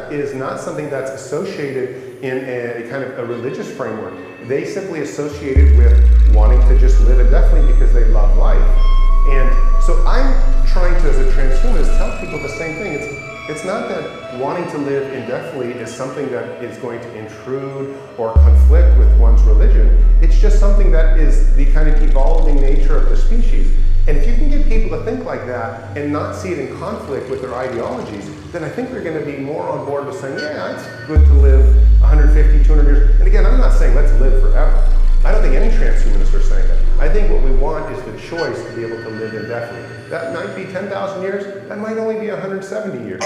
Dubstep is not something that's associated in a kind of a religious framework. They simply associate it with wanting to just live indefinitely because they love life. And so I'm trying to, as a transhumanist, tell people the same thing. It's not that wanting to live indefinitely is something that is going to intrude or conflict with one's religion. It's just something that is the kind of evolving nature of the species. And if you can get people to think like that and not see it in conflict with their ideologies, then I think they're going to be more on board with saying, yeah, it's good to live 150, 200 years. And again, I'm not saying let's live forever. I don't think any transhumanists are saying that. I think what we want is the choice to be able to live indefinitely. That might be 10,000 years, that might only be 170 years.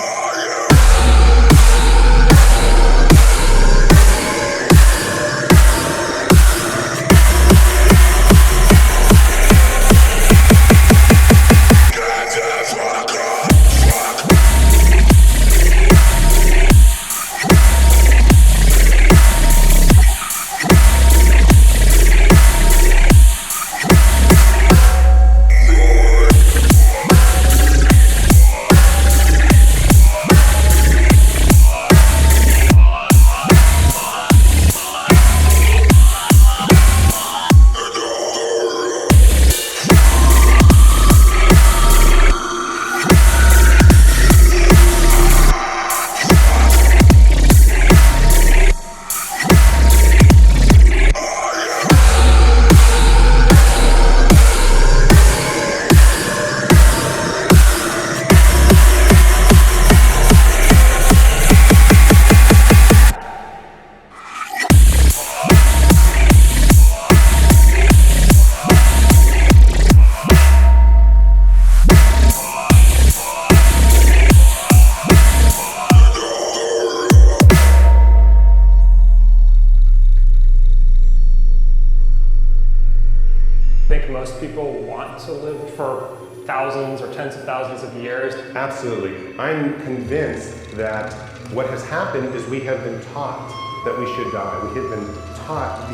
Think most people want to live for thousands or tens of thousands of years? Absolutely. I'm convinced that what has happened is we have been taught that we should die. We have been taught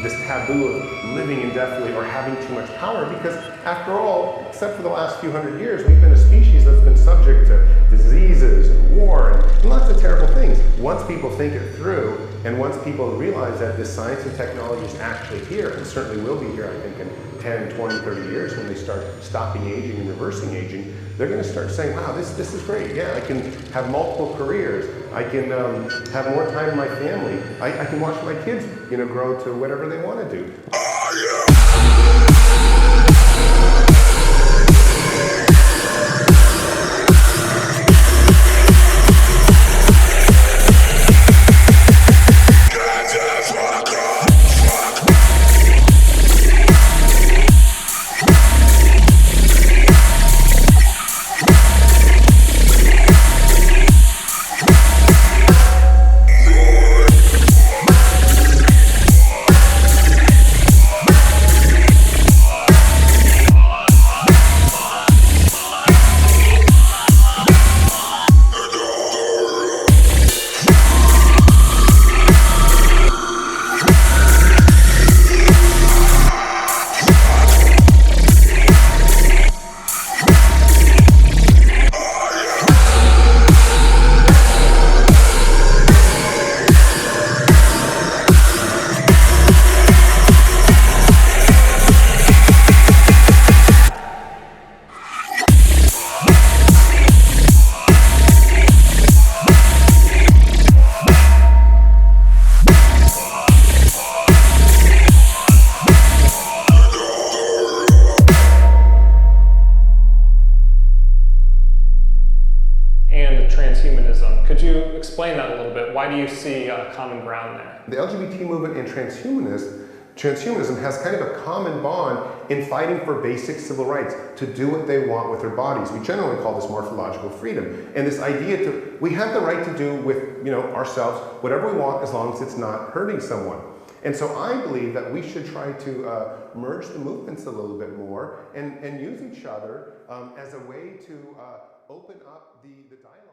this taboo of living indefinitely or having too much power because, after all, except for the last few hundred years, we've been a species that's been subject to diseases and war and lots of terrible things. Once people think it through, and once people realize that this science and technology is actually here, and certainly will be here, I think, in 10, 20, 30 years when they start stopping aging and reversing aging, they're going to start saying, wow, this is great. Yeah, I can have multiple careers. I can have more time with my family. I can watch my kids, grow to whatever they want to do. transhumanism. Could you explain that a little bit? Why do you see a common ground there? The LGBT movement and transhumanism has kind of a common bond in fighting for basic civil rights, to do what they want with their bodies. We generally call this morphological freedom. And this idea we have the right to do with ourselves whatever we want as long as it's not hurting someone. And so I believe that we should try to merge the movements a little bit more and use each other as a way to open up the dialogue.